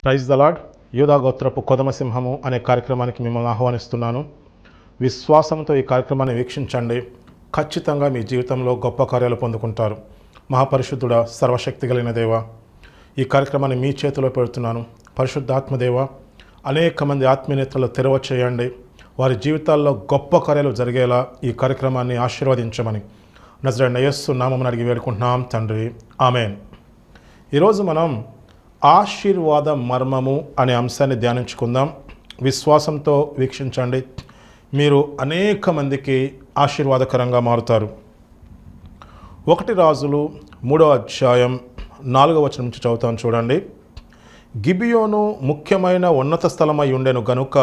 Praise the lord. యూదా గోత్రపు కొదమసింహము అనే కార్యక్రమానికి మిమ్మల్ని ఆహ్వానిస్తున్నాను. విశ్వాసంతో ఈ కార్యక్రమాన్ని వీక్షించండి. ఖచ్చితంగా మీ జీవితంలో గొప్ప కార్యాలు పొందుకుంటారు. మహాపరిశుద్ధుడా, సర్వశక్తి కలిగిన దేవ, ఈ కార్యక్రమాన్ని మీ చేతిలో పెడుతున్నాను. పరిశుద్ధాత్మదేవ, అనేక మంది ఆత్మీయనేతలు తెరవ చేయండి. వారి జీవితాల్లో గొప్ప కార్యాలు జరిగేలా ఈ కార్యక్రమాన్ని ఆశీర్వదించమని నజరేయుడైన యేసు నామమున అడిగి వేడుకుంటున్నాం తండ్రి, ఆమేన్. ఈరోజు మనం ఆశీర్వాద మర్మము అనే అంశాన్ని ధ్యానించుకుందాం. విశ్వాసంతో వీక్షించండి. మీరు అనేక మందికి ఆశీర్వాదకరంగా మారుతారు. 1 రాజులు 3వ అధ్యాయం 4వ వచనం నుంచి చదువుతాను చూడండి. గిబియోను ముఖ్యమైన ఉన్నత స్థలమై ఉండెను గనుక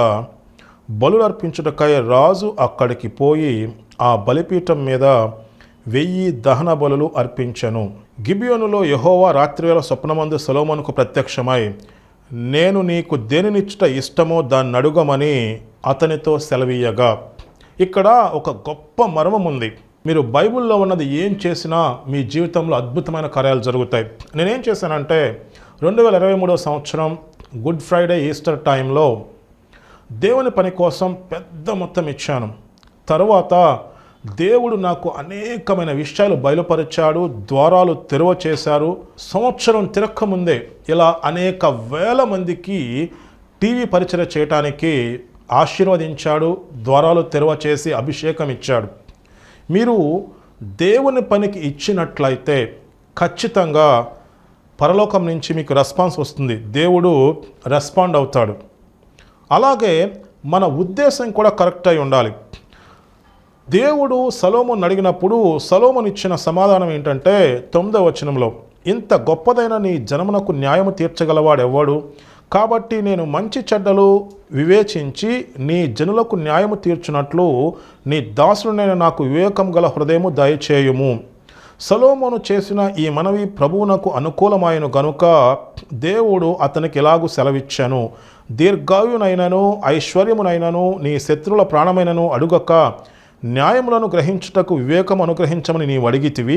బలులర్పించుటకై రాజు అక్కడికి పోయి ఆ బలిపీఠం మీద 1000 దహన బలులు అర్పించెను. గిబియోనులో యెహోవా రాత్రివేళ స్వప్నమందు సొలొమోనుకు ప్రత్యక్షమై, నేను నీకు దేనినిచ్చుట ఇష్టమో దాన్ని అడుగమని అతనితో సెలవీయగా. ఇక్కడ ఒక గొప్ప మర్మం ఉంది. మీరు బైబిల్లో ఉన్నది ఏం చేసినా మీ జీవితంలో అద్భుతమైన కార్యాలు జరుగుతాయి. నేనేం చేశానంటే 2023 సంవత్సరం గుడ్ ఫ్రైడే ఈస్టర్ టైంలో దేవుని పని కోసం పెద్ద మొత్తం ఇచ్చాను. తరువాత దేవుడు నాకు అనేకమైన విషయాలు బయలుపరిచాడు, ద్వారాలు తెరవ చేశారు. సంవత్సరం తిరక్కముందే ఇలా అనేక వేల మందికి టీవీ పరిచయం చేయటానికి ఆశీర్వదించాడు, ద్వారాలు తెరవ చేసి అభిషేకం ఇచ్చాడు. మీరు దేవుని పనికి ఇచ్చినట్లయితే ఖచ్చితంగా పరలోకం నుంచి మీకు రెస్పాన్స్ వస్తుంది. దేవుడు రెస్పాండ్ అవుతాడు. అలాగే మన ఉద్దేశం కూడా కరెక్ట్ అయి ఉండాలి. దేవుడు సొలొమోను అడిగినప్పుడు సొలొమోను ఇచ్చిన సమాధానం ఏంటంటే 9వ వచనంలో, ఇంత గొప్పదైన నీ జనమునకు న్యాయము తీర్చగలవాడెవ్వడు? కాబట్టి నేను మంచి చెడ్డలు వివేచించి నీ జనులకు న్యాయము తీర్చున్నట్లు నీ దాసుడైన నాకు వివేకం గల హృదయము దయచేయుము. సొలొమోను చేసిన ఈ మనవి ప్రభువునకు అనుకూలమాయను గనుక దేవుడు అతనికి ఇలాగూ సెలవిచ్చాను, దీర్ఘాయునైనను ఐశ్వర్యమునైనను నీ శత్రువుల ప్రాణమైనను అడుగక న్యాయములను గ్రహించుటకు వివేకం అనుగ్రహించమని నీవు అడిగితివి.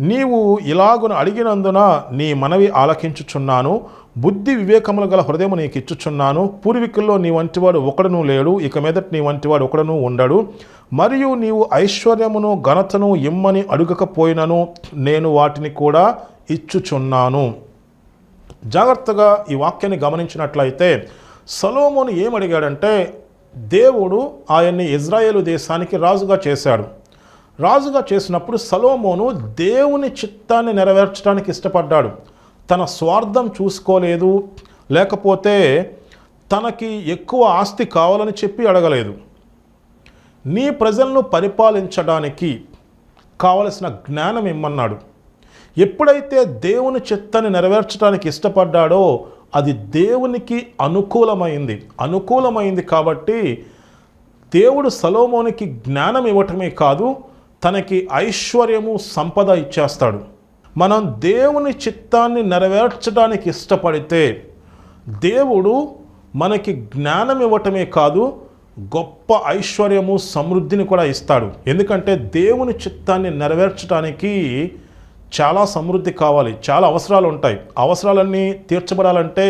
నీవు ఇలాగున అడిగినందున నీ మనవి ఆలకించుచున్నాను. బుద్ధి వివేకములు గల హృదయము నీకు ఇచ్చుచున్నాను. పూర్వీకుల్లో నీ వంటివాడు ఒకడును లేడు, ఇక మీదట నీ వంటివాడు ఒకడును ఉండడు. మరియు నీవు ఐశ్వర్యమును ఘనతను ఇమ్మని అడుగకపోయినను నేను వాటిని కూడా ఇచ్చుచున్నాను. జాగ్రత్తగా ఈ వాక్యాన్ని గమనించినట్లయితే సొలొమోను ఏమడిగాడంటే, దేవుడు ఆయన్ని ఇజ్రాయేలు దేశానికి రాజుగా చేశాడు. రాజుగా చేసినప్పుడు సొలొమోను దేవుని చిత్తాన్ని నెరవేర్చడానికి ఇష్టపడ్డాడు. తన స్వార్థం చూసుకోలేదు, లేకపోతే తనకి ఎక్కువ ఆస్తి కావాలని చెప్పి అడగలేదు. నీ ప్రజలను పరిపాలించడానికి కావలసిన జ్ఞానం ఇమ్మన్నాడు. ఎప్పుడైతే దేవుని చిత్తాన్ని నెరవేర్చడానికి ఇష్టపడ్డాడో అది దేవునికి అనుకూలమైంది కాబట్టి దేవుడు సొలొమోనుకి జ్ఞానం ఇవ్వటమే కాదు, తనకి ఐశ్వర్యము సంపద ఇచ్చేస్తాడు. మనం దేవుని చిత్తాన్ని నెరవేర్చడానికి ఇష్టపడితే దేవుడు మనకి జ్ఞానం ఇవ్వటమే కాదు, గొప్ప ఐశ్వర్యము సమృద్ధిని కూడా ఇస్తాడు. ఎందుకంటే దేవుని చిత్తాన్ని నెరవేర్చడానికి చాలా సమృద్ధి కావాలి, చాలా అవసరాలు ఉంటాయి. అవసరాలన్నీ తీర్చబడాలంటే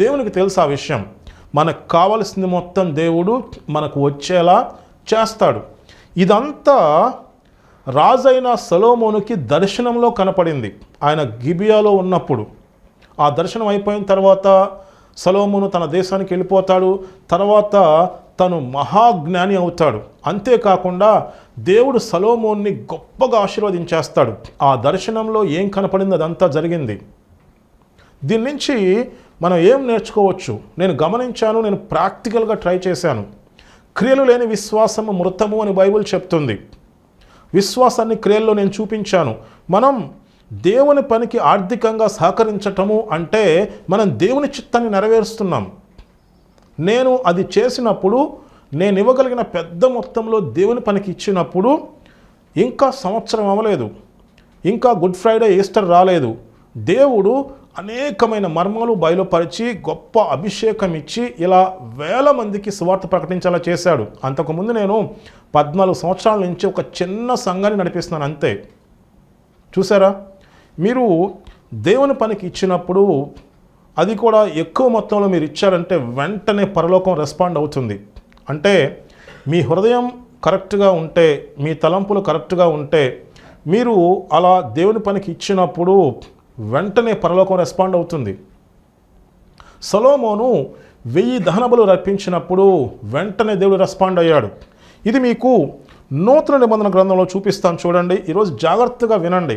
దేవునికి తెలుసు ఆ విషయం. మనకు కావలసింది మొత్తం దేవుడు మనకు వచ్చేలా చేస్తాడు. ఇదంతా రాజైన సొలొమోనుకి దర్శనంలో కనపడింది. ఆయన గిబియాలో ఉన్నప్పుడు ఆ దర్శనం అయిపోయిన తర్వాత సొలొమోను తన దేశానికి వెళ్ళిపోతాడు. తర్వాత తను మహాజ్ఞాని అవుతాడు. అంతేకాకుండా దేవుడు సొలొమోన్ని గొప్పగా ఆశీర్వదించేస్తాడు. ఆ దర్శనంలో ఏం కనపడింది అదంతా జరిగింది. దీని నుంచి మనం ఏం నేర్చుకోవచ్చు? నేను గమనించాను, నేను ప్రాక్టికల్గా ట్రై చేశాను. క్రియలు లేని విశ్వాసము మృతము అని బైబిల్ చెప్తుంది. విశ్వాసాన్ని క్రియల్లో నేను చూపించాను. మనం దేవుని పనికి ఆర్థికంగా సహకరించటము అంటే మనం దేవుని చిత్తాన్ని నెరవేరుస్తున్నాం. నేను అది చేసినప్పుడు, నేను ఇవ్వగలిగిన పెద్ద మొత్తంలో దేవుని పనికి ఇచ్చినప్పుడు ఇంకా సంవత్సరం అవ్వలేదు, ఇంకా గుడ్ ఫ్రైడే ఈస్టర్ రాలేదు. దేవుడు అనేకమైన మర్మాలు బయలుపరిచి గొప్ప అభిషేకం ఇచ్చి ఇలా వేల మందికి సువార్త ప్రకటించేలా చేశాడు. అంతకుముందు నేను 14 సంవత్సరాల నుంచి ఒక చిన్న సంఘాన్ని నడిపిస్తున్నాను అంతే. చూసారా? మీరు దేవుని పనికి ఇచ్చినప్పుడు అది కూడా ఎక్కువ మొత్తంలో మీరు ఇచ్చారంటే వెంటనే పరలోకం రెస్పాండ్ అవుతుంది. అంటే మీ హృదయం కరెక్ట్గా ఉంటే, మీ తలంపులు కరెక్ట్గా ఉంటే, మీరు అలా దేవుని పనికి ఇచ్చినప్పుడు వెంటనే పరలోకం రెస్పాండ్ అవుతుంది. సొలొమోను 1000 దహనబలు అర్పించినప్పుడు వెంటనే దేవుడు రెస్పాండ్ అయ్యాడు. ఇది మీకు నూతన నిబంధన గ్రంథంలో చూపిస్తాను చూడండి. ఈరోజు జాగ్రత్తగా వినండి.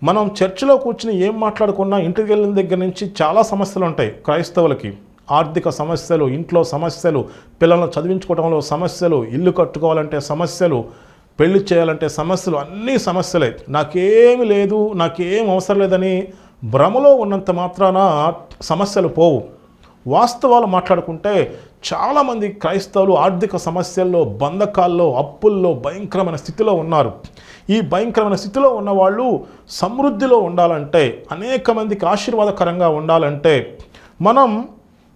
మనం చర్చిలో కూర్చుని ఏం మాట్లాడుకున్నా ఇంటికి వెళ్ళిన దగ్గర నుంచి చాలా సమస్యలు ఉంటాయి క్రైస్తవులకి. ఆర్థిక సమస్యలు, ఇంట్లో సమస్యలు, పిల్లలను చదివించుకోవడంలో సమస్యలు, ఇల్లు కట్టుకోవాలంటే సమస్యలు, పెళ్లి చేయాలంటే సమస్యలు, అన్నీ సమస్యలే. నాకేమి లేదు, నాకేం అవసరం లేదని భ్రమలో ఉన్నంత మాత్రాన సమస్యలు పోవు. వాస్తవాలు మాట్లాడుకుంటే చాలామంది క్రైస్తవులు ఆర్థిక సమస్యల్లో, బంధకాల్లో, అప్పుల్లో భయంకరమైన స్థితిలో ఉన్నారు. ఈ భయంకరమైన స్థితిలో ఉన్నవాళ్ళు సమృద్ధిలో ఉండాలంటే, అనేక మందికి ఆశీర్వాదకరంగా ఉండాలంటే,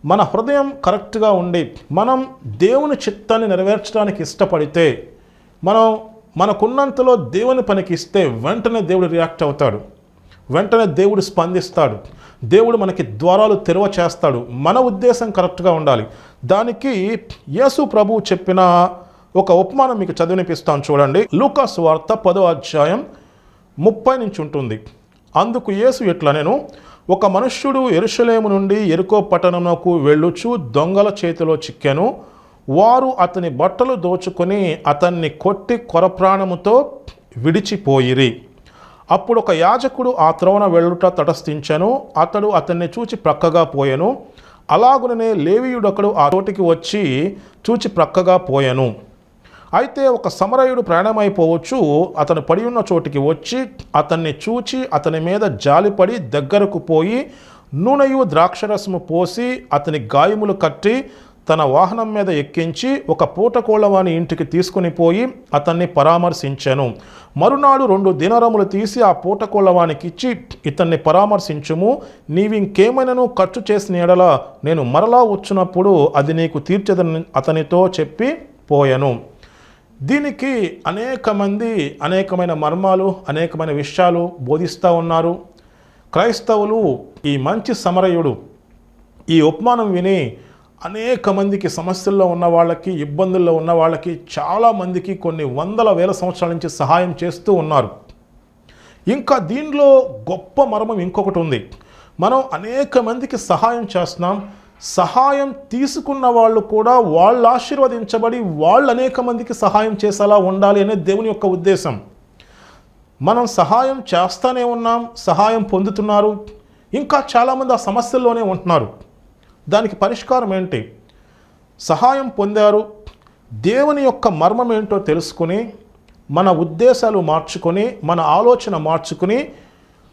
మన హృదయం కరెక్ట్గా ఉండి మనం దేవుని చిత్తాన్ని నెరవేర్చడానికి ఇష్టపడితే, మనకున్నంతలో దేవుని పనికి ఇస్తే వెంటనే దేవుడు రియాక్ట్ అవుతాడు, వెంటనే దేవుడు స్పందిస్తాడు, దేవుడు మనకి ద్వారాలు తెరవ చేస్తాడు. మన ఉద్దేశం కరెక్ట్గా ఉండాలి. దానికి యేసు ప్రభువు చెప్పిన ఒక ఉపమానం మీకు చదివినిపిస్తాను చూడండి. లూకా సువార్త 10వ అధ్యాయం 30 నుంచి ఉంటుంది. అందుకు యేసు ఇట్లా, నేను ఒక మనుష్యుడు యెరూషలేము నుండి యెరికో పట్టణమునకు వెళ్ళుచు దొంగల చేతిలో చిక్కెను. వారు అతని బట్టలు దోచుకొని అతన్ని కొట్టి కొరప్రాణముతో విడిచిపోయిరి. అప్పుడు ఒక యాజకుడు ఆ త్రోవన వెళ్ళుట తటస్థించెను. అతడు అతన్ని చూచి ప్రక్కగా పోయెను. అలాగుననే లేవీయుడొకడు ఆ చోటికి వచ్చి చూచి ప్రక్కగా పోయెను. అయితే ఒక సమరయుడు ప్రయాణమైపోవచ్చు అతను పడి ఉన్న చోటికి వచ్చి అతన్ని చూచి అతని మీద జాలిపడి దగ్గరకు పోయి నూనెయు ద్రాక్షరసము పోసి అతని గాయములు కట్టి తన వాహనం మీద ఎక్కించి ఒక పూటకోళ్ళవాని ఇంటికి తీసుకుని పోయి అతన్ని పరామర్శించెను. మరునాడు 2 దినారములు తీసి ఆ పూటకోళ్ళవానికి ఇచ్చి, ఇతన్ని పరామర్శించుము, నీవింకేమైనాను ఖర్చు చేసిన ఎడల నేను మరలా వచ్చినప్పుడు అది నీకు తీర్చదని అతనితో చెప్పి పోయెను. దీనికి అనేకమైన మర్మాలు, అనేకమైన విషయాలు బోధిస్తూ ఉన్నారు క్రైస్తవులు. ఈ మంచి సమరయుడు ఈ ఉపమానం విని అనేక మందికి, సమస్యల్లో ఉన్న వాళ్ళకి, ఇబ్బందుల్లో ఉన్న వాళ్ళకి, చాలామందికి కొన్ని వందల వేల సంవత్సరాల నుంచి సహాయం చేస్తూ ఉన్నారు. ఇంకా దీనిలో గొప్ప మర్మం ఇంకొకటి ఉంది. మనం అనేక మందికి సహాయం చేస్తున్నాం. సహాయం తీసుకున్న వాళ్ళు కూడా వాళ్ళు ఆశీర్వదించబడి వాళ్ళు అనేక మందికి సహాయం చేసేలా ఉండాలి అనేది దేవుని యొక్క ఉద్దేశం. మనం సహాయం చేస్తూనే ఉన్నాం, సహాయం పొందుతున్నారు, ఇంకా చాలామంది ఆ సమస్యల్లోనే ఉంటున్నారు. దానికి పరిష్కారం ఏంటి? సహాయం పొందారు, దేవుని యొక్క మర్మం ఏంటో తెలుసుకుని, మన ఉద్దేశాలు మార్చుకొని, మన ఆలోచన మార్చుకుని,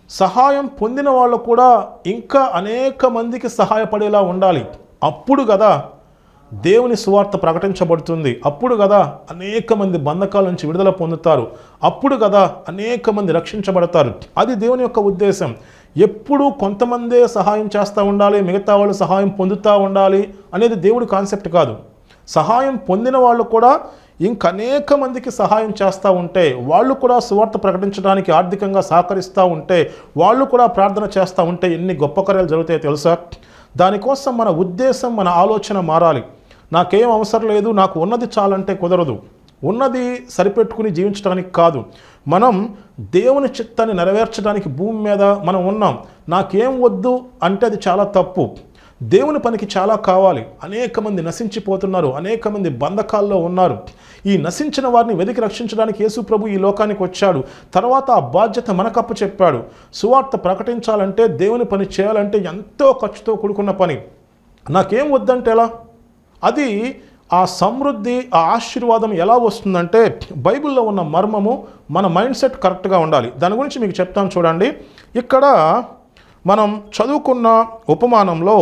సహాయం పొందిన వాళ్ళు కూడా ఇంకా అనేక మందికి సహాయపడేలా ఉండాలి. అప్పుడు కదా దేవుని సువార్త ప్రకటించబడుతుంది. అప్పుడు కదా అనేక మంది బంధకాల నుంచి విడుదల పొందుతారు. అప్పుడు కదా అనేక మంది రక్షించబడతారు. అది దేవుని యొక్క ఉద్దేశం. ఎప్పుడూ కొంతమందే సహాయం చేస్తూ ఉండాలి, మిగతా వాళ్ళు సహాయం పొందుతూ ఉండాలి అనేది దేవుడి కాన్సెప్ట్ కాదు. సహాయం పొందిన వాళ్ళు కూడా ఇంకనేక మందికి సహాయం చేస్తూ ఉంటే, వాళ్ళు కూడా సువార్త ప్రకటించడానికి ఆర్థికంగా సహకరిస్తూ ఉంటే, వాళ్ళు కూడా ప్రార్థన చేస్తూ ఉంటే ఎన్ని గొప్ప కార్యాలు జరుగుతాయో తెలుసా? దానికోసం మన ఉద్దేశం, మన ఆలోచన మారాలి. నాకేం అవసరం లేదు, నాకు ఉన్నది చాలంటే కుదరదు. ఉన్నది సరిపెట్టుకుని జీవించడానికి కాదు, మనం దేవుని చిత్తాన్ని నెరవేర్చడానికి భూమి మీద మనం ఉన్నాం. నాకేం వద్దు అంటే అది చాలా తప్పు. దేవుని పనికి చాలా కావాలి. అనేక మంది నశించిపోతున్నారు, అనేక మంది బంధకాల్లో ఉన్నారు. ఈ నశించిన వారిని వెతికి రక్షించడానికి యేసు ప్రభు ఈ లోకానికి వచ్చాడు. తర్వాత ఆ బాధ్యత మనకప్పు చెప్పాడు. సువార్త ప్రకటించాలంటే, దేవుని పని చేయాలంటే ఎంతో ఖర్చుతో కూడుకున్న పని. నాకేం వద్దంటే ఎలా? అది ఆ సమృద్ధి, ఆ ఆశీర్వాదం ఎలా వస్తుందంటే, బైబిల్లో ఉన్న మర్మము, మన మైండ్ సెట్ కరెక్ట్గా ఉండాలి. దాని గురించి మీకు చెప్తాను చూడండి. ఇక్కడ మనం చదువుకున్న ఉపమానంలో,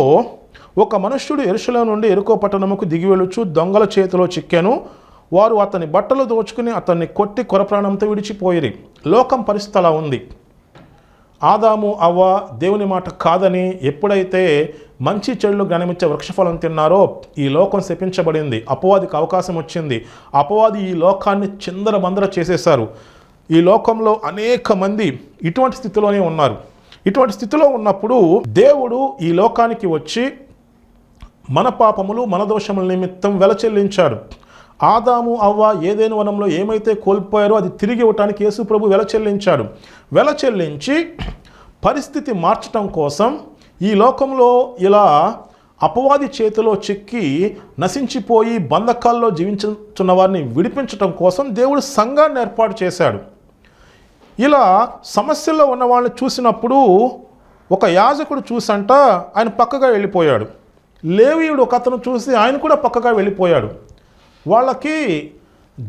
ఒక మనుష్యుడు యెరూషలేము నుండి యెరికో పట్టణముకు దిగి వెళ్ళుచు దొంగల చేతిలో చిక్కెను. వారు అతని బట్టలు దోచుకుని అతన్ని కొట్టి కొరప్రాణంతో విడిచిపోయిరి. లోకం పరిస్థితి అలా ఉంది. ఆదాము అవ్వ దేవుని మాట కాదని ఎప్పుడైతే మంచి చెడులు జ్ఞానమిచ్చే వృక్షఫలం తిన్నారో ఈ లోకం శపించబడింది. అపవాదికి అవకాశం వచ్చింది. అపవాది ఈ లోకాన్ని చిందరబందర చేసేశారు. ఈ లోకంలో అనేక మంది ఇటువంటి స్థితిలోనే ఉన్నారు. ఇటువంటి స్థితిలో ఉన్నప్పుడు దేవుడు ఈ లోకానికి వచ్చి మన పాపములు మన దోషముల నిమిత్తం వెల చెల్లించాడు. ఆదాము అవ్వ ఏదైనా వనంలో ఏమైతే కోల్పోయారో అది తిరిగి ఇవ్వటానికి యేసు ప్రభు వెల చెల్లించాడు. వెల చెల్లించి పరిస్థితి మార్చటం కోసం ఈ లోకంలో ఇలా అపవాది చేతిలో చిక్కి నశించిపోయి బంధకాల్లో జీవించుతున్న వారిని విడిపించటం కోసం దేవుడు సంఘాన్ని ఏర్పాటు చేశాడు. ఇలా సమస్యల్లో ఉన్న వాళ్ళని చూసినప్పుడు ఒక యాజకుడు చూసంట ఆయన పక్కగా వెళ్ళిపోయాడు. లేవీయుడు ఒక అతను చూసి ఆయన కూడా పక్కగా వెళ్ళిపోయాడు. వాళ్ళకి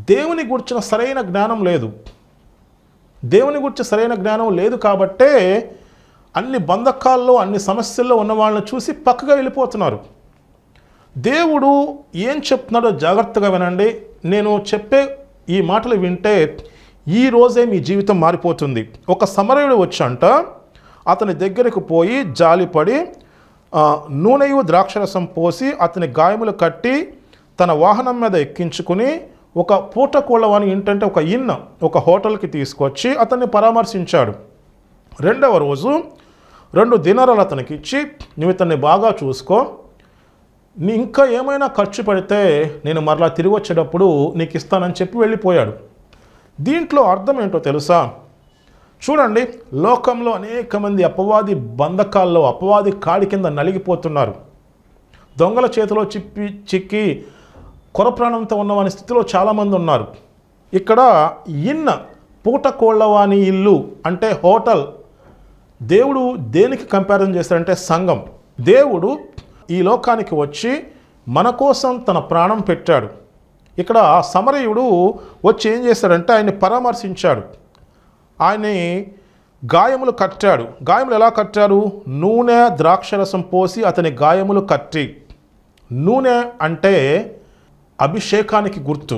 దేవుని గురించిన సరైన జ్ఞానం లేదు. దేవుని గురించి సరైన జ్ఞానం లేదు కాబట్టే అన్ని బంధకాల్లో అన్ని సమస్యల్లో ఉన్న వాళ్ళని చూసి పక్కగా వెళ్ళిపోతున్నారు. దేవుడు ఏం చెప్తున్నాడో జాగ్రత్తగా వినండి. నేను చెప్పే ఈ మాటలు వింటే ఈ రోజే మీ జీవితం మారిపోతుంది. ఒక సమరయుడు వచ్చంట అతని దగ్గరకు పోయి జాలిపడి నూనెయు ద్రాక్షరసం పోసి అతని గాయములు కట్టి తన వాహనం మీద ఎక్కించుకుని ఒక పూటకోళ్ళవాని ఏంటంటే ఒక ఒక హోటల్కి తీసుకొచ్చి అతన్ని పరామర్శించాడు. రెండవ రోజు 2 దినారాలు అతనికి ఇచ్చి, నువ్వు ఇతన్ని బాగా చూసుకో, నీ ఇంకా ఏమైనా ఖర్చు పడితే నేను మరలా తిరిగి వచ్చేటప్పుడు నీకు ఇస్తానని చెప్పి వెళ్ళిపోయాడు. దీంట్లో అర్థం ఏంటో తెలుసా? చూడండి, లోకంలో అనేక మంది అపవాది బంధకాల్లో అపవాది కాడి కింద నలిగిపోతున్నారు. దొంగల చేతిలో చిక్కి కొరప్రాణంతో ఉన్నవాని స్థితిలో చాలామంది ఉన్నారు. ఇక్కడ పూటకోళ్ళవాని ఇల్లు అంటే హోటల్. దేవుడు దేనికి కంపారిజన్ చేశాడంటే సంఘం. దేవుడు ఈ లోకానికి వచ్చి మన కోసం తన ప్రాణం పెట్టాడు. ఇక్కడ సమరయుడు వచ్చి ఏం చేశాడంటే ఆయన్ని పరామర్శించాడు. ఆయన్ని గాయములు కట్టాడు. గాయములు ఎలా కట్టారు? నూనె ద్రాక్షరసం పోసి అతని గాయములు కట్టి. నూనె అంటే అభిషేకానికి గుర్తు.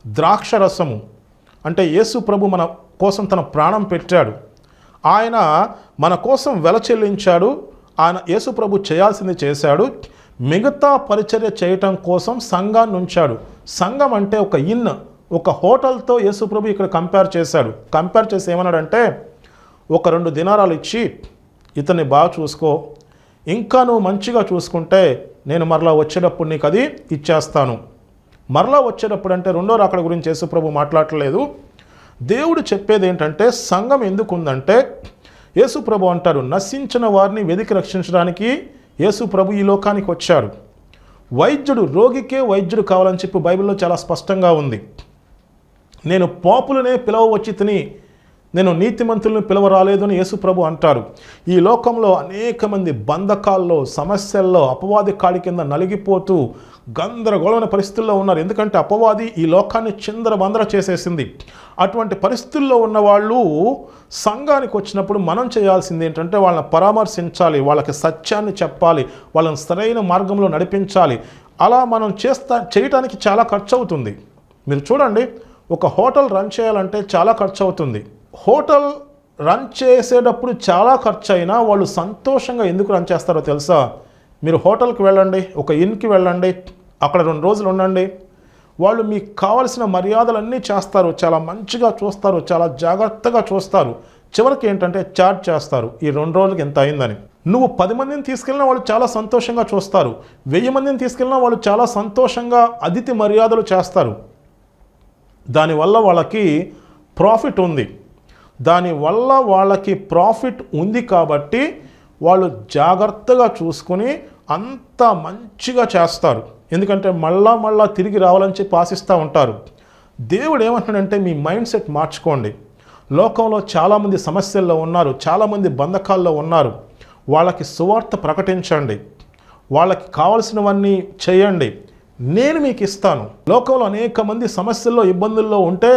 ద్రాక్షరసము అంటే యేసు ప్రభు మన కోసం తన ప్రాణం పెట్టాడు. ఆయన మన కోసం వెల చెల్లించాడు. ఆయన యేసు ప్రభు చేయాల్సింది చేశాడు. మిగతా పరిచర్య చేయటం కోసం సంఘాన్ని ఉంచాడు. సంఘం అంటే ఒక హోటల్తో యేసు ప్రభు ఇక్కడ కంపేర్ చేశాడు. కంపేర్ చేసి ఏమన్నాడంటే, ఒక 2 దినారాలు ఇచ్చి ఇతన్ని బాగా చూసుకో, ఇంకా నువ్వు మంచిగా చూసుకుంటే నేను మరలా వచ్చేటప్పుడు నీకు అది ఇచ్చేస్తాను. మరలా వచ్చేటప్పుడు అంటే రెండో రాకడ గురించి యేసు ప్రభు మాట్లాడలేదు. దేవుడు చెప్పేది ఏంటంటే, సంఘం ఎందుకు ఉందంటే యేసు ప్రభు అంటారు, నశించిన వారిని వెదికి రక్షించడానికి యేసు ప్రభు ఈ లోకానికి వచ్చాడు. రోగికే వైద్యుడు కావాలని చెప్పి బైబిల్లో చాలా స్పష్టంగా ఉంది. నేను పాపులనే పిలవవచ్చి తిని నేను నీతిమంతులను పిలవరాలేదు అని యేసు ప్రభు అంటారు. ఈ లోకంలో అనేక మంది బంధకాల్లో సమస్యల్లో అపవాది కాడి కింద నలిగిపోతూ గందరగోళమైన పరిస్థితుల్లో ఉన్నారు. ఎందుకంటే అపవాది ఈ లోకాన్ని చిందరబందర చేసేసింది. అటువంటి పరిస్థితుల్లో ఉన్న వాళ్ళు సంఘానికి వచ్చినప్పుడు మనం చేయాల్సింది ఏంటంటే వాళ్ళని పరామర్శించాలి, వాళ్ళకి సత్యాన్ని చెప్పాలి, వాళ్ళని సరైన మార్గంలో నడిపించాలి. అలా మనం చేయటానికి చాలా ఖర్చు అవుతుంది. మీరు చూడండి, ఒక హోటల్ రన్ చేయాలంటే చాలా ఖర్చు అవుతుంది. హోటల్ రన్ చేసేటప్పుడు చాలా ఖర్చు అయినా వాళ్ళు సంతోషంగా ఎందుకు రన్ చేస్తారో తెలుసా? మీరు హోటల్కి వెళ్ళండి, ఒక ఇన్కి వెళ్ళండి, అక్కడ 2 రోజులు ఉండండి. వాళ్ళు మీకు కావలసిన మర్యాదలన్నీ చేస్తారు, చాలా మంచిగా చూస్తారు, చాలా జాగ్రత్తగా చూస్తారు. చివరికి ఏంటంటే చార్జ్ చేస్తారు, ఈ 2 రోజులకి ఎంత అయిందని. నువ్వు 10 మందిని తీసుకెళ్ళినా వాళ్ళు చాలా సంతోషంగా చూస్తారు, 1000 మందిని తీసుకెళ్ళినా వాళ్ళు చాలా సంతోషంగా అతిథి మర్యాదలు చేస్తారు. దానివల్ల వాళ్ళకి ప్రాఫిట్ ఉంది. దానివల్ల వాళ్ళకి ప్రాఫిట్ ఉంది కాబట్టి వాళ్ళు జాగ్రత్తగా చూసుకొని అంత మంచిగా చేస్తారు. ఎందుకంటే మళ్ళా తిరిగి రావాలని చెప్పి ఆశిస్తూ ఉంటారు. దేవుడు ఏమంటున్నాడంటే, మీ మైండ్ సెట్ మార్చుకోండి. లోకంలో చాలామంది సమస్యల్లో ఉన్నారు, చాలామంది బంధకాల్లో ఉన్నారు. వాళ్ళకి సువార్త ప్రకటించండి, వాళ్ళకి కావలసినవన్నీ చేయండి, నేను మీకు ఇస్తాను. లోకంలో అనేక మంది సమస్యల్లో ఇబ్బందుల్లో ఉంటే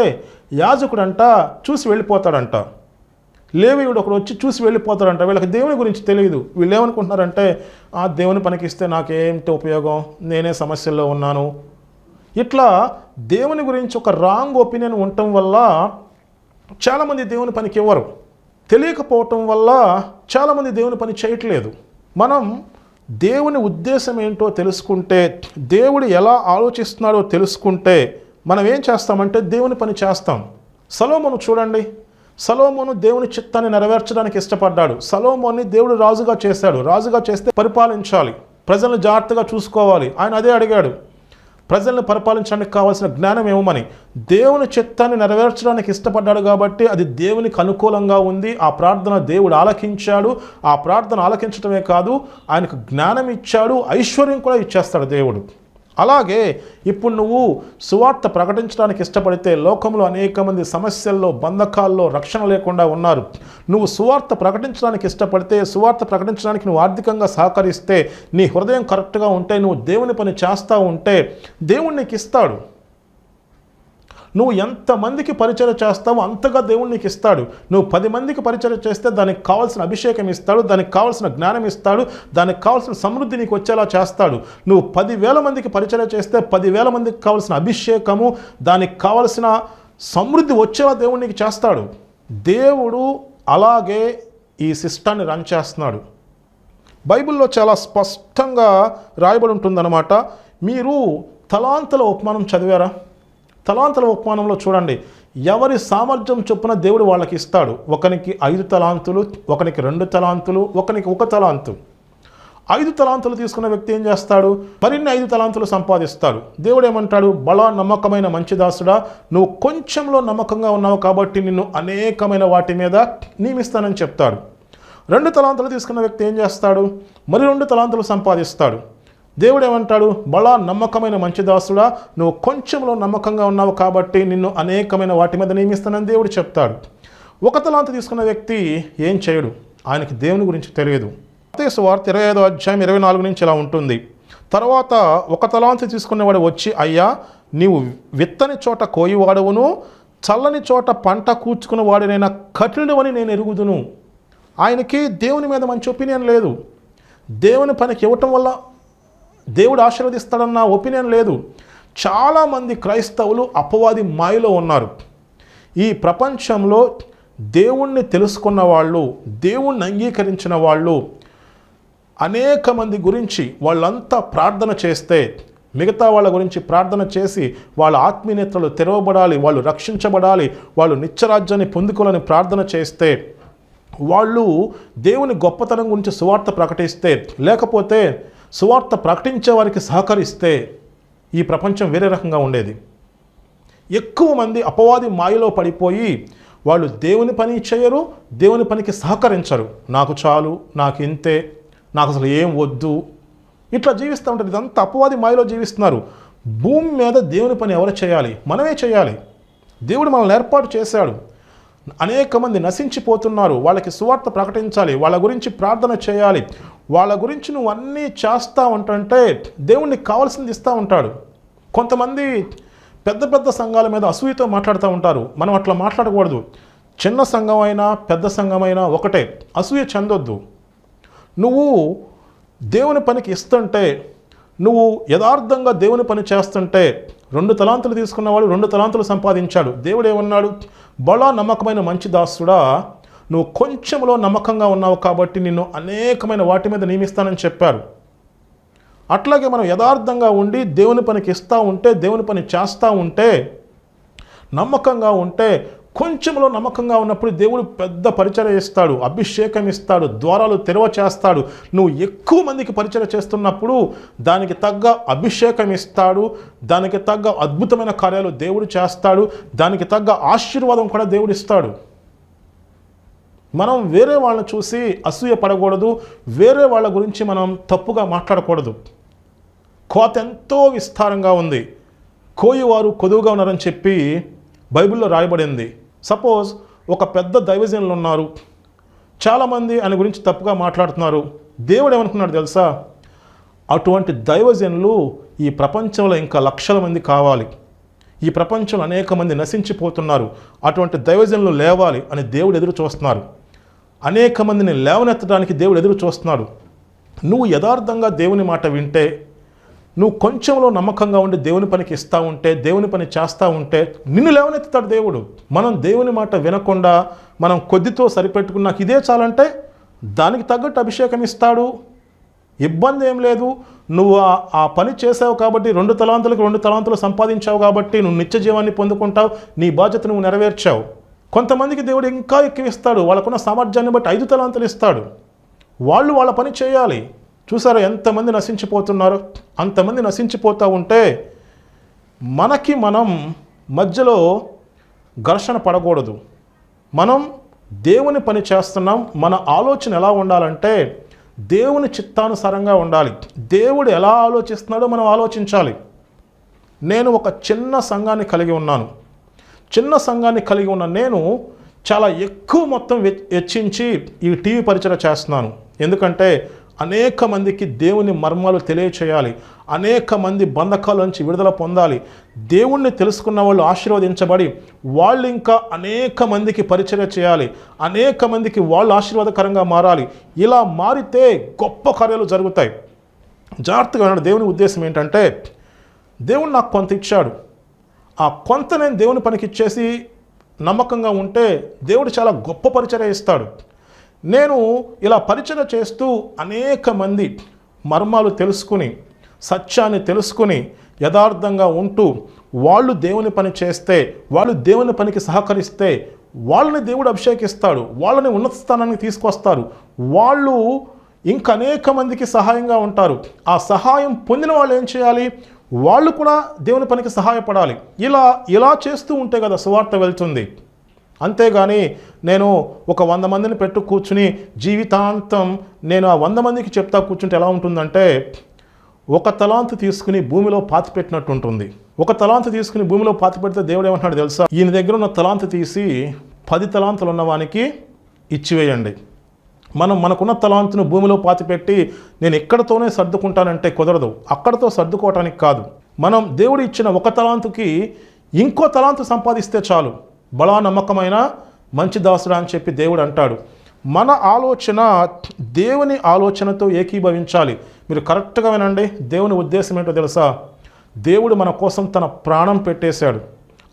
యాజకుడంట చూసి వెళ్ళిపోతాడంట, లేవీయుడు ఒకడు వచ్చి చూసి వెళ్ళిపోతాడంట. వీళ్ళకి దేవుని గురించి తెలియదు. వీళ్ళు ఏమనుకుంటున్నారంటే, ఆ దేవుని పనికి ఇస్తే నాకేంటి ఉపయోగం, నేనే సమస్యల్లో ఉన్నాను. ఇట్లా దేవుని గురించి ఒక రాంగ్ ఒపీనియన్ ఉండటం వల్ల చాలామంది దేవుని పనికి ఇవ్వరు. తెలియకపోవటం వల్ల చాలామంది దేవుని పని చేయట్లేదు. మనం దేవుని ఉద్దేశం ఏంటో తెలుసుకుంటే, దేవుడు ఎలా ఆలోచిస్తున్నాడో తెలుసుకుంటే మనం ఏం చేస్తామంటే దేవుని పని చేస్తాం. సొలొమోను చూడండి, సొలొమోను దేవుని చిత్తాన్ని నెరవేర్చడానికి ఇష్టపడ్డాడు. సొలొమోన్ని దేవుడు రాజుగా చేశాడు. రాజుగా చేస్తే పరిపాలించాలి, ప్రజలను జాగ్రత్తగా చూసుకోవాలి. ఆయన అదే అడిగాడు, ప్రజలను పరిపాలించడానికి కావాల్సిన జ్ఞానం ఇవ్వమని. దేవుని చిత్తాన్ని నెరవేర్చడానికి ఇష్టపడ్డాడు కాబట్టి అది దేవునికి అనుకూలంగా ఉంది. ఆ ప్రార్థన దేవుడు ఆలకించాడు. ఆ ప్రార్థన ఆలకించడమే కాదు, ఆయనకు జ్ఞానం ఇచ్చాడు, ఐశ్వర్యం కూడా ఇచ్చేస్తాడు దేవుడు. అలాగే ఇప్పుడు నువ్వు సువార్త ప్రకటించడానికి ఇష్టపడితే, లోకంలో అనేక మంది సమస్యల్లో, బంధకాల్లో రక్షణ లేకుండా ఉన్నారు. నువ్వు సువార్త ప్రకటించడానికి ఇష్టపడితే, సువార్త ప్రకటించడానికి నువ్వు ఆర్థికంగా సహకరిస్తే, నీ హృదయం కరెక్ట్గా ఉంటే, నువ్వు దేవుని పని చేస్తూ ఉంటే దేవుడు నీకు ఇస్తాడు. నువ్వు ఎంతమందికి పరిచయం చేస్తావో అంతగా దేవుడు నీకు ఇస్తాడు. నువ్వు 10 మందికి పరిచయం చేస్తే దానికి కావాల్సిన అభిషేకం ఇస్తాడు, దానికి కావాల్సిన జ్ఞానం ఇస్తాడు, దానికి కావాల్సిన సమృద్ధి నీకు వచ్చేలా చేస్తాడు. నువ్వు 10,000 మందికి పరిచయం చేస్తే 10,000 మందికి కావాల్సిన అభిషేకము, దానికి కావాల్సిన సమృద్ధి వచ్చేలా దేవుడు నీకు చేస్తాడు. దేవుడు అలాగే ఈ సిస్టాన్ని రన్ చేస్తున్నాడు. బైబిల్లో చాలా స్పష్టంగా రాయబడి ఉంటుందన్నమాట. మీరు తలాంతుల ఉపమానం చదివారా? తలాంతుల ఉపమానంలో చూడండి, ఎవరి సామర్థ్యం చొప్పున దేవుడు వాళ్ళకి ఇస్తాడు. ఒకనికి 5 తలాంతులు, ఒకనికి 2 తలాంతులు, ఒకనికి 1 తలాంతు. 5 తలాంతులు తీసుకున్న వ్యక్తి ఏం చేస్తాడు? మరిన్ని 5 తలాంతులు సంపాదిస్తాడు. దేవుడు ఏమంటాడు? బలా నమ్మకమైన మంచి దాసుడా, నువ్వు కొంచెంలో నమ్మకంగా ఉన్నావు కాబట్టి నిన్ను అనేకమైన వాటి మీద నియమిస్తానని చెప్తాడు. 2 తలాంతులు తీసుకున్న వ్యక్తి ఏం చేస్తాడు? మరి 2 తలాంతులు సంపాదిస్తాడు. దేవుడు ఏమంటాడు? బలా నమ్మకమైన మంచి దాసుడా, నువ్వు కొంచెంలో నమ్మకంగా ఉన్నావు కాబట్టి నిన్ను అనేకమైన వాటి మీద నియమిస్తానని దేవుడు చెప్తాడు. 1 తలాంతు తీసుకున్న వ్యక్తి ఏం చేయడు, ఆయనకి దేవుని గురించి తెలియదు. మత్తయి సువార్త 25వ అధ్యాయం 24 నుంచి ఇలా ఉంటుంది. తర్వాత 1 తలాంతు తీసుకునేవాడు వచ్చి, అయ్యా, నీవు విత్తని చోట కోయివాడవును, చల్లని చోట పంట కూర్చుకున్న వాడినైనా కఠినుడవని నేను ఎరుగుదును. ఆయనకి దేవుని మీద మంచి ఒపీనియన్ లేదు. దేవుని పనికి ఇవ్వటం వల్ల దేవుడు ఆశీర్వదిస్తాడన్న ఒపీనియన్ లేదు. చాలామంది క్రైస్తవులు అపవాది మాయలో ఉన్నారు. ఈ ప్రపంచంలో దేవుణ్ణి తెలుసుకున్న వాళ్ళు, దేవుణ్ణి అంగీకరించిన వాళ్ళు అనేక మంది గురించి వాళ్ళంతా ప్రార్థన చేస్తే, మిగతా వాళ్ళ గురించి ప్రార్థన చేసి వాళ్ళ ఆత్మీయతలు తెరవబడాలి, వాళ్ళు రక్షించబడాలి, వాళ్ళు నిత్యరాజ్యాన్ని పొందుకోవాలని ప్రార్థన చేస్తే, వాళ్ళు దేవుని గొప్పతనం గురించి సువార్త ప్రకటిస్తే, లేకపోతే సువార్త ప్రకటించే వారికి సహకరిస్తే ఈ ప్రపంచం వేరే రకంగా ఉండేది. ఎక్కువ మంది అపవాది మాయలో పడిపోయి వాళ్ళు దేవుని పని చేయరు, దేవుని పనికి సహకరించరు. నాకు చాలు, నాకు ఇంతే, నాకు అసలు ఏం వద్దు, ఇట్లా జీవిస్తూ ఉంటారు. ఇదంతా అపవాది మాయలో జీవిస్తున్నారు. భూమి మీద దేవుని పని ఎవరు చేయాలి? మనమే చేయాలి. దేవుడు మనల్ని ఏర్పాటు చేశాడు. అనేక మంది నశించిపోతున్నారు. వాళ్ళకి సువార్త ప్రకటించాలి, వాళ్ళ గురించి ప్రార్థన చేయాలి, వాళ్ళ గురించి నువ్వు అన్నీ చేస్తూ ఉంటుంటే దేవుడికి కావాల్సింది ఇస్తూ ఉంటాడు. కొంతమంది పెద్ద పెద్ద సంఘాల మీద అసూయతో మాట్లాడుతూ ఉంటారు. మనం అట్లా మాట్లాడకూడదు. చిన్న సంఘం అయినా పెద్ద సంఘం అయినా ఒకటే, అసూయ చెందొద్దు. నువ్వు దేవుని పనికి ఇస్తుంటే, నువ్వు యథార్థంగా దేవుని పని చేస్తుంటే, 2 తలాంతులు తీసుకున్నవాడు 2 తలాంతులు సంపాదించాడు. దేవుడు ఏమన్నాడు? బలా నమ్మకమైన మంచి దాసుడా, నువ్వు కొంచెంలో నమ్మకంగా ఉన్నావు కాబట్టి నిన్ను అనేకమైన వాటి మీద నియమిస్తానని చెప్పారు. అట్లాగే మనం యథార్థంగా ఉండి దేవుని పనికి ఇస్తూ ఉంటే, దేవుని పని చేస్తూ ఉంటే, నమ్మకంగా ఉంటే, కొంచెంలో నమ్మకంగా ఉన్నప్పుడు దేవుడు పెద్ద పరిచయం ఇస్తాడు, అభిషేకం ఇస్తాడు, ద్వారాలు తెరవ చేస్తాడు. నువ్వు ఎక్కువ మందికి పరిచయం చేస్తున్నప్పుడు దానికి తగ్గ అభిషేకం ఇస్తాడు, దానికి తగ్గ అద్భుతమైన కార్యాలు దేవుడు చేస్తాడు, దానికి తగ్గ ఆశీర్వాదం కూడా దేవుడు ఇస్తాడు. మనం వేరే వాళ్ళని చూసి అసూయ పడకూడదు, వేరే వాళ్ళ గురించి మనం తప్పుగా మాట్లాడకూడదు. కోత ఎంతో విస్తారంగా ఉంది, కోయివారు కొదువుగా ఉన్నారని చెప్పి బైబిల్లో రాయబడింది. సపోజ్ ఒక పెద్ద దైవజనులు ఉన్నారు, చాలామంది ఆయన గురించి తప్పుగా మాట్లాడుతున్నారు. దేవుడు ఏమనుకున్నాడు తెలుసా? అటువంటి దైవజనులు ఈ ప్రపంచంలో ఇంకా లక్షల మంది కావాలి, ఈ ప్రపంచంలో అనేక మంది నశించిపోతున్నారు, అటువంటి దైవజనులు లేవాలి అని దేవుడు ఎదురు చూస్తున్నారు. అనేక మందిని లేవనెత్తడానికి దేవుడు ఎదురు చూస్తున్నాడు. నువ్వు యథార్థంగా దేవుని మాట వింటే, నువ్వు కొంచెంలో నమ్మకంగా ఉండి దేవుని పనికి ఇస్తూ ఉంటే, దేవుని పని చేస్తూ ఉంటే నిన్ను లేవనెత్తుతాడు దేవుడు. మనం దేవుని మాట వినకుండా మనం కొద్దితో సరిపెట్టుకుని నాకు ఇదే చాలంటే దానికి తగ్గట్టు అభిషేకం ఇస్తాడు. ఇబ్బంది ఏం లేదు. నువ్వు ఆ పని చేసావు కాబట్టి 2 తలాంతులకు 2 తలాంతులు సంపాదించావు కాబట్టి నువ్వు నిత్య జీవాన్ని పొందుకుంటావు, నీ బాధ్యత నువ్వు నెరవేర్చావు. కొంతమందికి దేవుడు ఇంకా ఎక్కువ ఇస్తాడు. వాళ్ళకున్న సామర్థ్యాన్ని బట్టి 5 తలాంతులు ఇస్తాడు. వాళ్ళు వాళ్ళ పని చేయాలి. చూసారా ఎంతమంది నశించిపోతున్నారు? అంతమంది నశించిపోతూ ఉంటే మనకి మనం మధ్యలో ఘర్షణ పడకూడదు. మనం దేవుని పని చేస్తున్నాం. మన ఆలోచన ఎలా ఉండాలంటే దేవుని చిత్తానుసారంగా ఉండాలి. దేవుడు ఎలా ఆలోచిస్తున్నాడో మనం ఆలోచించాలి. నేను ఒక చిన్న సంఘాన్ని కలిగి ఉన్నాను. చిన్న సంఘాన్ని కలిగి ఉన్న నేను చాలా ఎక్కువ మొత్తం వెచ్చించి ఈ టీవీ పరిచయం చేస్తున్నాను. ఎందుకంటే అనేక మందికి దేవుని మర్మాలు తెలియచేయాలి. అనేక మంది బంధకాల నుంచి విడుదల పొందాలి. దేవుణ్ణి తెలుసుకున్న వాళ్ళు ఆశీర్వదించబడి వాళ్ళు ఇంకా అనేక మందికి పరిచయం చేయాలి. అనేక మందికి వాళ్ళు ఆశీర్వాదకరంగా మారాలి. ఇలా మారితే గొప్ప కార్యాలు జరుగుతాయి. జాగ్రత్తగా ఉన్నాడు. దేవుని ఉద్దేశం ఏంటంటే దేవుడు నాకు కొంత ఇచ్చాడు. ఆ కొంత నేను దేవుని పనికి ఇచ్చేసి నమ్మకంగా ఉంటే దేవుడు చాలా గొప్ప పరిచర్య ఇస్తాడు. నేను ఇలా పరిచర్య చేస్తూ అనేక మంది మర్మాలు తెలుసుకుని సత్యాన్ని తెలుసుకుని యథార్థంగా ఉంటూ వాళ్ళు దేవుని పని చేస్తే, వాళ్ళు దేవుని పనికి సహకరిస్తే వాళ్ళని దేవుడు అభిషేకిస్తాడు. వాళ్ళని ఉన్నత స్థానానికి తీసుకొస్తారు. వాళ్ళు ఇంకా అనేక మందికి సహాయంగా ఉంటారు. ఆ సహాయం పొందిన వాళ్ళు ఏం చేయాలి? వాళ్ళు కూడా దేవుని పనికి సహాయపడాలి. ఇలా చేస్తూ ఉంటే కదా సువార్త వెళ్తుంది. అంతేగాని నేను ఒక 100 మందిని పెట్టు కూర్చుని జీవితాంతం నేను ఆ 100 మందికి చెప్తా కూర్చుంటే ఎలా ఉంటుందంటే ఒక తలాంతు తీసుకుని భూమిలో పాతిపెట్టినట్టు ఉంటుంది. ఒక తలాంతు తీసుకుని భూమిలో పాతిపెడితే దేవుడు ఏమంటున్నాడు తెలుసా? ఈయన దగ్గర ఉన్న తలాంతు తీసి 10 తలాంతులు ఉన్నవానికి ఇచ్చివేయండి. మనకున్న తలాంతును భూమిలో పాతిపెట్టి నేను ఎక్కడితోనే సర్దుకుంటానంటే కుదరదు. అక్కడితో సర్దుకోవటానికి కాదు. మనం దేవుడు ఇచ్చిన ఒక తలాంతుకి ఇంకో తలాంతు సంపాదిస్తే చాలు. బలా నమ్మకమైన మంచి దాసుడా అని చెప్పి దేవుడు అంటాడు. మన ఆలోచన దేవుని ఆలోచనతో ఏకీభవించాలి. మీరు కరెక్ట్గా వినండి. దేవుని ఉద్దేశం ఏంటో తెలుసా? దేవుడు మన కోసం తన ప్రాణం పెట్టేశాడు.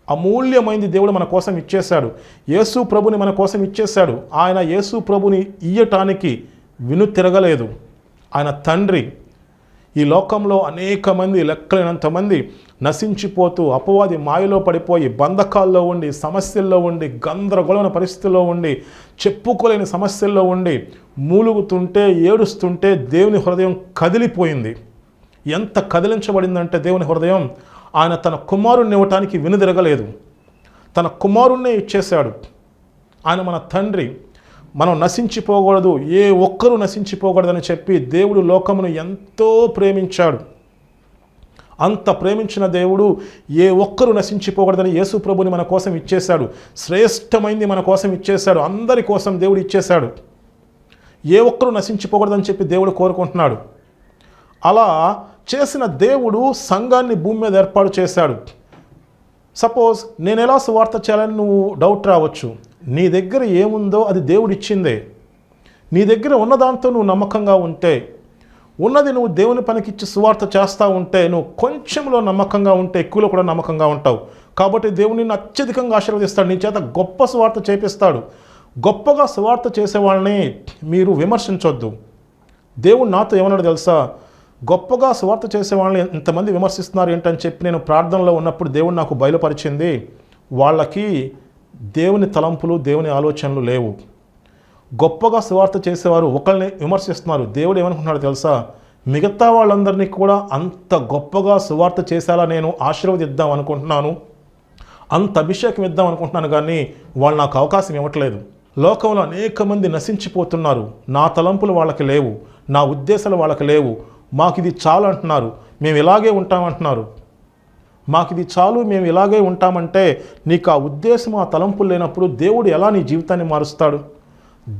అమూల్యమైంది దేవుడు మన కోసం ఇచ్చేశాడు. యేసు ప్రభుని మన కోసం ఇచ్చేశాడు. ఆయన యేసు ప్రభుని ఇయ్యటానికి తిరగలేదు. ఆయన తండ్రి. ఈ లోకంలో అనేక మంది లెక్కలేనంతమంది నశించిపోతూ అపవాది మాయలో పడిపోయి బంధకాల్లో ఉండి సమస్యల్లో ఉండి గందరగోళమైన పరిస్థితుల్లో ఉండి చెప్పుకోలేని సమస్యల్లో ఉండి మూలుగుతుంటే ఏడుస్తుంటే దేవుని హృదయం కదిలిపోయింది. ఎంత కదిలించబడిందంటే దేవుని హృదయం ఆయన తన కుమారుణ్ణి ఇవ్వటానికి వెనుదిరగలేదు. తన కుమారుణ్ణే ఇచ్చేశాడు. ఆయన మన తండ్రి. మనం నశించిపోకూడదు, ఏ ఒక్కరూ నశించిపోకూడదని చెప్పి దేవుడు లోకమును ఎంతో ప్రేమించాడు. అంత ప్రేమించిన దేవుడు ఏ ఒక్కరూ నశించిపోకూడదని యేసు ప్రభుని మన కోసం ఇచ్చేశాడు. శ్రేష్టమైంది మన కోసం ఇచ్చేశాడు. అందరి కోసం దేవుడు ఇచ్చేశాడు. ఏ ఒక్కరూ నశించిపోకూడదని చెప్పి దేవుడు కోరుకుంటున్నాడు. అలా చేసిన దేవుడు సంఘాన్ని భూమి మీద ఏర్పాటు చేశాడు. సపోజ్ నేను ఎలా సువార్త చేయాలని నువ్వు డౌట్ రావచ్చు. నీ దగ్గర ఏముందో అది దేవుడు ఇచ్చిందే. నీ దగ్గర ఉన్న దాంతో నువ్వు నమ్మకంగా ఉంటే, ఉన్నది నువ్వు దేవుని పనికి ఇచ్చి సువార్త చేస్తూ ఉంటే, నువ్వు కొంచెంలో నమ్మకంగా ఉంటే ఎక్కువలో కూడా నమ్మకంగా ఉంటావు. కాబట్టి దేవుని నిన్ను అత్యధికంగా ఆశీర్వదిస్తాడు. నీ చేత గొప్ప సువార్త చేపిస్తాడు. గొప్పగా సువార్త చేసే వాళ్ళని మీరు విమర్శించొద్దు. దేవుడు నాతో ఏమన్నాడు తెలుసా? గొప్పగా సువార్త చేసే వాళ్ళని ఇంతమంది విమర్శిస్తున్నారు ఏంటని చెప్పి నేను ప్రార్థనలో ఉన్నప్పుడు దేవుడు నాకు బయలుపరిచింది. వాళ్ళకి దేవుని తలంపులు దేవుని ఆలోచనలు లేవు. గొప్పగా సువార్త చేసేవారు ఒకరిని విమర్శిస్తున్నారు. దేవుడు ఏమనుకుంటున్నాడు తెలుసా? మిగతా వాళ్ళందరినీ కూడా అంత గొప్పగా సువార్త చేసేలా నేను ఆశీర్వదిద్దాం అనుకుంటున్నాను, అంత అభిషేకం ఇద్దాం అనుకుంటున్నాను, కానీ వాళ్ళు నాకు అవకాశం ఇవ్వట్లేదు. లోకంలో అనేక మంది నశించిపోతున్నారు. నా తలంపులు వాళ్ళకి లేవు, నా ఉద్దేశాలు వాళ్ళకి లేవు. మాకు ఇది చాలు అంటున్నారు, మేము ఇలాగే ఉంటామంటున్నారు. మాకు ఇది చాలు, మేము ఇలాగే ఉంటామంటే నీకు ఆ ఉద్దేశం ఆ తలంపులు లేనప్పుడు దేవుడు ఎలా నీ జీవితాన్ని మారుస్తాడు?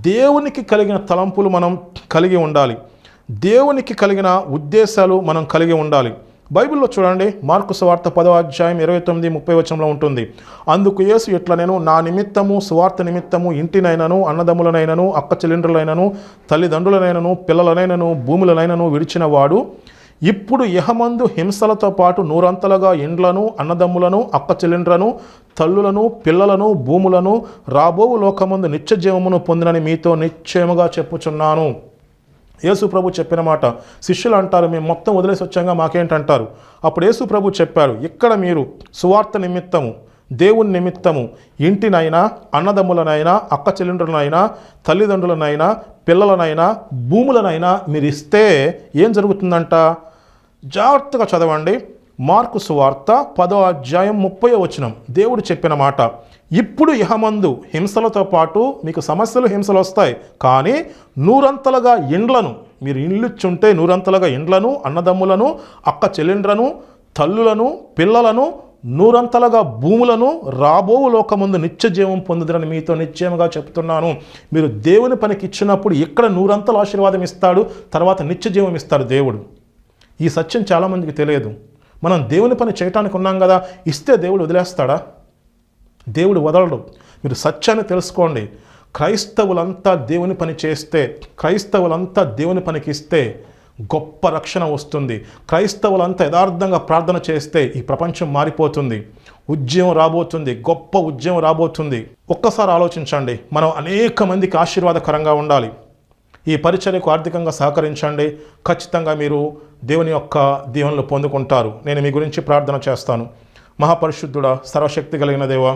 దేవునికి కలిగిన తలంపులు మనం కలిగి ఉండాలి. దేవునికి కలిగిన ఉద్దేశాలు మనం కలిగి ఉండాలి. బైబిల్లో చూడండి, మార్కు సువార్త 10వ అధ్యాయం 29-30 వచనంలో ఉంటుంది. అందుకు యేసు ఇట్లా, నేను నా నిమిత్తము సువార్త నిమిత్తము ఇంటినైనను అన్నదమ్ములనైనను అక్క చెల్లెండ్రులైనను తల్లిదండ్రులనైనను పిల్లలనైనను భూములనైనను విడిచిన వాడు ఇప్పుడు ఇహమందు హింసలతో పాటు 100 ఇండ్లను అన్నదమ్ములను అక్క చెల్లెండ్రను తల్లులను పిల్లలను భూములను రాబోవు లోకమందు నిత్య జీవమును పొందినని మీతో నిశ్చయముగా చెప్పుచున్నాను. యేసు ప్రభు చెప్పిన మాట. శిష్యులు అంటారు, మేము మొత్తం వదిలేసి వచ్చాక మాకేంటంటారు. అప్పుడు యేసు ప్రభు చెప్పారు, ఇక్కడ మీరు సువార్త నిమిత్తము దేవుని నిమిత్తము ఇంటినైనా, అన్నదమ్ములనైనా, అక్క చెల్లెండ్రులనైనా, తల్లిదండ్రులనైనా, పిల్లలనైనా, భూములనైనా మీరు ఇస్తే ఏం జరుగుతుందంట? జాగ్రత్తగా చదవండి. మార్కు సువార్త 10వ అధ్యాయం 30వ వచనం. దేవుడు చెప్పిన మాట, ఇప్పుడు ఇహమందు హింసలతో పాటు మీకు సమస్యలు, హింసలు వస్తాయి, కానీ నూరంతలుగా ఇండ్లను, మీరు ఇల్లుచ్చుంటే నూరంతలుగా ఇండ్లను, అన్నదమ్ములను, అక్క చెల్లెండ్రను, తల్లులను, పిల్లలను, నూరంతలుగా భూములను రాబో లోకముందు నిత్య జీవం పొందుదరని మీతో నిశ్చయముగా చెప్తున్నాను. మీరు దేవుని పనికి ఇచ్చినప్పుడు ఇక్కడ నూరంతల ఆశీర్వాదం ఇస్తాడు, తర్వాత నిత్య జీవం ఇస్తాడు దేవుడు. ఈ సత్యం చాలామందికి తెలియదు. మనం దేవుని పని చేయటానికి ఉన్నాం కదా, ఇస్తే దేవుడు వదిలేస్తాడా? దేవుడు వదలడు. మీరు సత్యాన్ని తెలుసుకోండి. క్రైస్తవులంతా దేవుని పని చేస్తే, క్రైస్తవులంతా దేవుని పనికి ఇస్తే గొప్ప రక్షణ వస్తుంది. క్రైస్తవులంతా యథార్థంగా ప్రార్థన చేస్తే ఈ ప్రపంచం మారిపోతుంది. ఉద్యమం రాబోతుంది, గొప్ప ఉద్యమం రాబోతుంది. ఒక్కసారి ఆలోచించండి. మనం అనేక మందికి ఆశీర్వాదకరంగా ఉండాలి. ఈ పరిచర్యకు ఆర్థికంగా సహకరించండి. ఖచ్చితంగా మీరు దేవుని యొక్క దీవెనలు పొందుకుంటారు. నేను మీ గురించి ప్రార్థన చేస్తాను. మహాపరిశుద్ధుడా, సర్వశక్తి కలిగిన దేవా,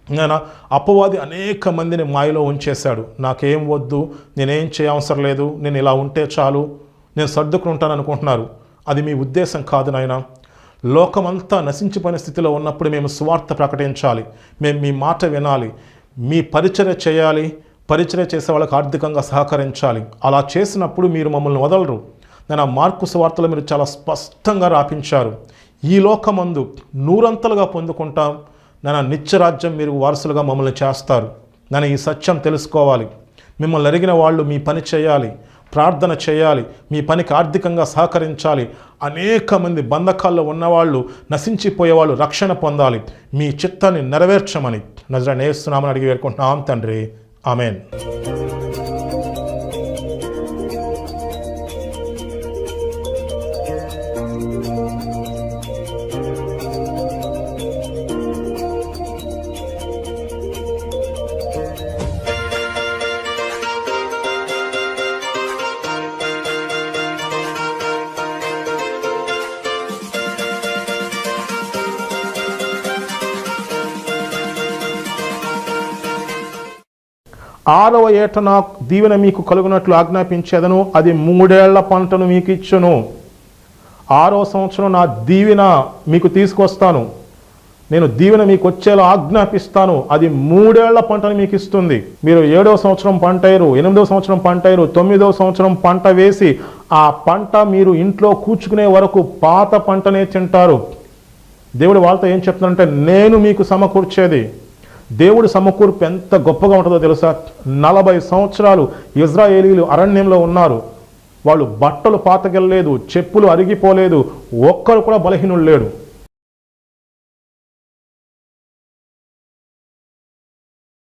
నేను అపవాది అనేక మందిని మాయలో ఉంచేశాడు. నాకేం వద్దు, నేనేం చేయవసరం లేదు, నేను ఇలా ఉంటే చాలు, నేను సర్దుకుని ఉంటాను అనుకుంటున్నారు. అది మీ ఉద్దేశం కాదు నాయన. లోకమంతా నశించిపోయిన స్థితిలో ఉన్నప్పుడు మేము సువార్త ప్రకటించాలి, మేము మీ మాట వినాలి, మీ పరిచర్య చేయాలి, పరిచర్య చేసే వాళ్ళకి ఆర్థికంగా సహకరించాలి. అలా చేసినప్పుడు మీరు మమ్మల్ని వదలరు. నేను మార్కు సువార్తలో మీరు చాలా స్పష్టంగా రాపించారు. ఈ లోకమందు నూరంతలుగా పొందుకుంటాం, నేను నిత్యరాజ్యం మీరు వారసులుగా మమ్మల్ని చేస్తారు. నేను ఈ సత్యం తెలుసుకోవాలి. మిమ్మల్ని అడిగిన వాళ్ళు మీ పని చేయాలి, ప్రార్థన చేయాలి, మీ పనికి ఆర్థికంగా సహకరించాలి. అనేక మంది బంధకాల్లో ఉన్నవాళ్ళు, నశించిపోయేవాళ్ళు రక్షణ పొందాలి. మీ చిత్తాన్ని నెరవేర్చమని నజరేయుడైన యేసు నామమున అడిగి వేడుకుంటున్నాం తండ్రి. ఆమేన్. ఆరవ ఏట నా దీవెన మీకు కలుగునట్లు ఆజ్ఞాపించేదను, అది 3 ఏళ్ల పంటను మీకు ఇచ్చును. 6వ సంవత్సరం నా దీవెన మీకు తీసుకొస్తాను. నేను దీవెన మీకు వచ్చేలా ఆజ్ఞాపిస్తాను. అది 3 ఏళ్ల పంటను మీకు ఇస్తుంది. మీరు 7వ సంవత్సరం పంట వేయరు, 8వ సంవత్సరం పంట వేయరు, 9వ సంవత్సరం పంట వేసి ఆ పంట మీరు ఇంట్లో కూర్చుకునే వరకు పాత పంటనే తింటారు. దేవుడు వాళ్ళతో ఏం చెప్తున్నారంటే, నేను మీకు సమకూర్చేది. దేవుడు సమకూర్పు ఎంత గొప్పగా ఉంటుందో తెలుసా? 40 సంవత్సరాలు ఇజ్రాయేలీలు అరణ్యంలో ఉన్నారు. వాళ్ళు బట్టలు పాతకెళ్ళలేదు, చెప్పులు అరిగిపోలేదు, ఒక్కరు కూడా బలహీనుడు లేడు.